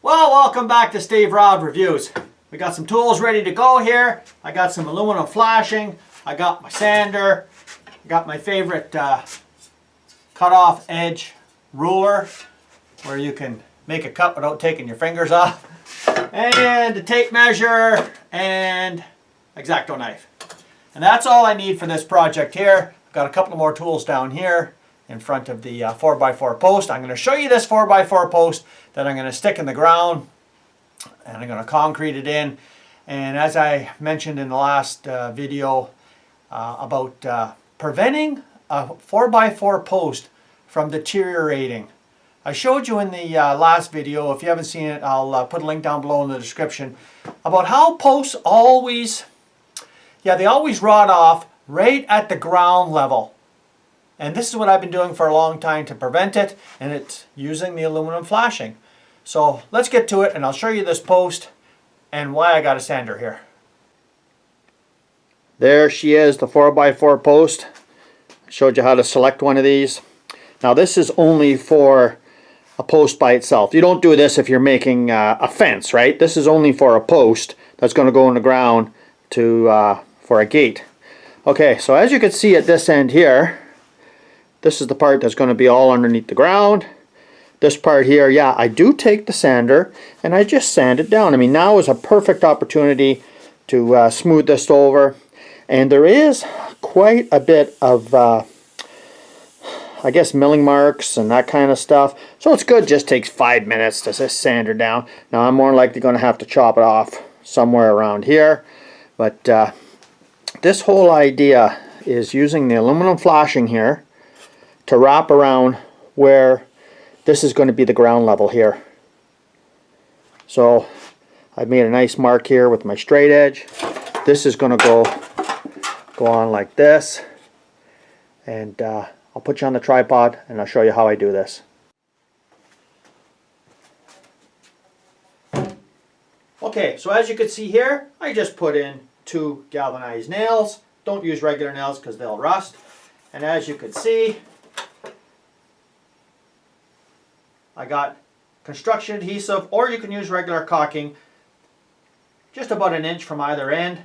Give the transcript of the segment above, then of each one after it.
Well, welcome back to Steve Rod Reviews. We got some tools ready to go here. I got some aluminum flashing. I got my sander. I got my favorite cut-off edge ruler where you can make a cut without taking your fingers off. And a tape measure and X-Acto knife. And that's all I need for this project here. I've got a couple more tools down here in front of the 4x4 post. I'm going to show you this 4x4 post that I'm going to stick in the ground, and I'm going to concrete it in. And as I mentioned in the last video about preventing a 4x4 post from deteriorating, I showed you in the last video. If you haven't seen it, I'll put a link down below in the description about how posts always, they always rot off right at the ground level. And this is what I've been doing for a long time to prevent it, and it's using the aluminum flashing. So let's get to it, and I'll show you this post and why I got a sander here. There she is, the 4x4 post. I showed you how to select one of these. Now this is only for a post by itself. You don't do this if you're making a fence, right? This is only for a post that's going to go in the ground to for a gate. Okay, so as you can see at this end here, this is the part that's going to be all underneath the ground. This part here, I do take the sander and I just sand it down. I mean, now is a perfect opportunity to smooth this over. And there is quite a bit of, I guess, milling marks and that kind of stuff. So it's good, just takes 5 minutes to just sand it down. Now I'm more likely going to have to chop it off somewhere around here. But this whole idea is using the aluminum flashing here to wrap around where this is going to be the ground level here. So I've made a nice mark here with my straight edge. This is going to go on like this, and I'll put you on the tripod and I'll show you how I do this. Okay, so as you can see here, I just put in 2 galvanized nails. Don't use regular nails because they'll rust. And as you can see, I got construction adhesive, or you can use regular caulking, just about 1 inch from either end.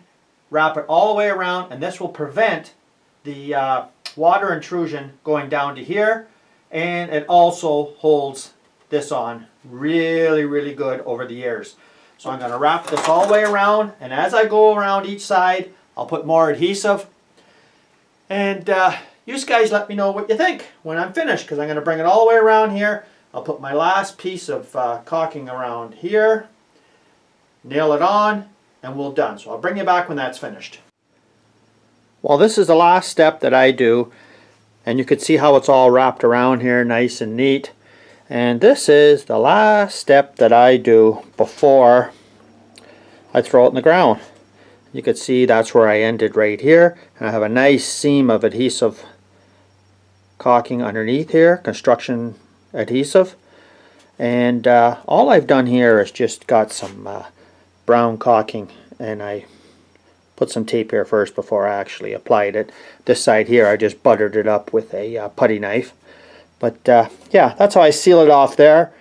Wrap it all the way around, and this will prevent the water intrusion going down to here, and it also holds this on really, really good over the years. So I'm going to wrap this all the way around, and as I go around each side, I'll put more adhesive. And you guys let me know what you think when I'm finished, because I'm going to bring it all the way around here. I'll put my last piece of caulking around here, nail it on, and we're done. So I'll bring you back when that's finished. Well, this is the last step that I do, and you can see how it's all wrapped around here nice and neat. And this is the last step that I do before I throw it in the ground. You can see that's where I ended right here, and I have a nice seam of adhesive caulking underneath here, construction adhesive. And all I've done here is just got some brown caulking, and I put some tape here first before I actually applied it. This side here I just buttered it up with a putty knife. But yeah, that's how I seal it off there.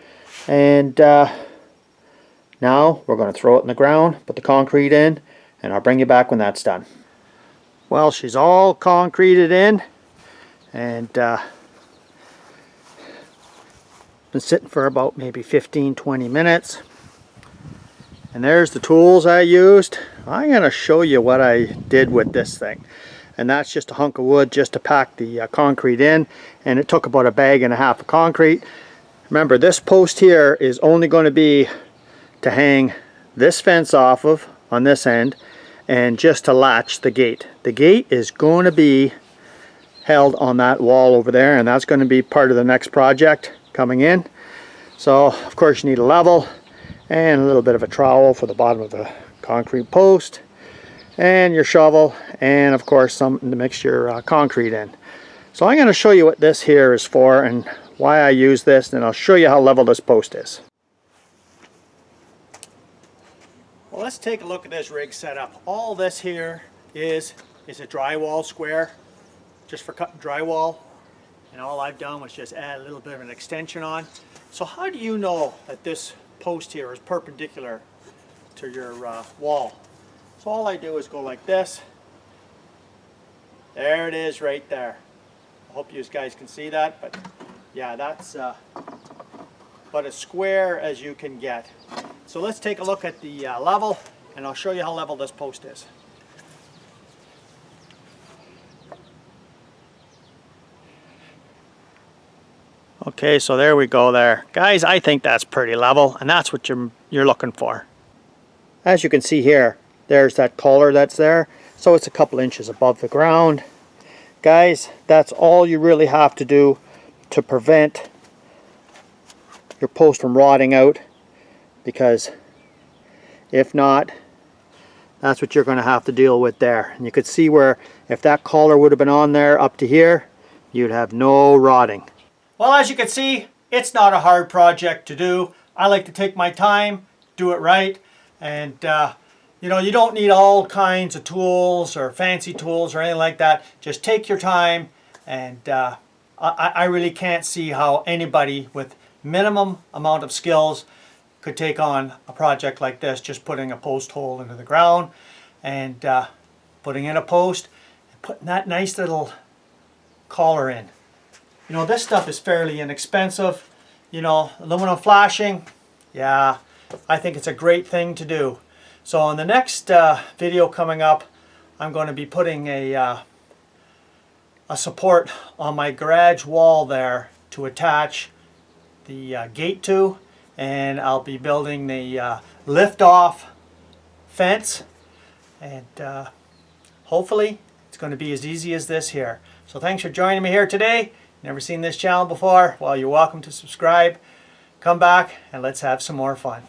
And now we're going to throw it in the ground, put the concrete in, and I'll bring you back when that's done. Well, she's all concreted in, and been sitting for about maybe 15-20 minutes. And there's the tools I used. I'm going to show you what I did with this thing. And that's just a hunk of wood just to pack the concrete in. And it took about 1.5 bags of concrete. Remember, this post here is only going to be to hang this fence off of on this end, and just to latch the gate. The gate is going to be held on that wall over there, and that's going to be part of the next project coming in. So of course you need a level and a little bit of a trowel for the bottom of the concrete post, and your shovel, and of course something to mix your concrete in. So I'm going to show you what this here is for and why I use this, and I'll show you how level this post is. Well, let's take a look at this rig setup. All this here is a drywall square, just for cutting drywall. And all I've done was just add a little bit of an extension on. So how do you know that this post here is perpendicular to your wall. So all I do is go like this. There it is right there. I hope you guys can see that, but yeah, that's about as square as you can get. So let's take a look at the level, and I'll show you how level this post is. Okay, so there we go there. Guys, I think that's pretty level, and that's what you're looking for. As you can see here, there's that collar that's there. So it's a couple inches above the ground. Guys, that's all you really have to do to prevent your post from rotting out, because if not, that's what you're going to have to deal with there. And you could see where if that collar would have been on there up to here, you'd have no rotting. Well, as you can see, it's not a hard project to do. I like to take my time, do it right, and you know, you don't need all kinds of tools or fancy tools or anything like that. Just take your time, and I really can't see how anybody with minimum amount of skills could take on a project like this, just putting a post hole into the ground and putting in a post and putting that nice little collar in. You know, this stuff is fairly inexpensive. You know, aluminum flashing, yeah, I think it's a great thing to do. So in the next video coming up, I'm going to be putting a support on my garage wall there to attach the gate to, and I'll be building the lift-off fence, and hopefully it's going to be as easy as this here. So thanks for joining me here today. Never seen this channel before? Well, you're welcome to subscribe. Come back and let's have some more fun.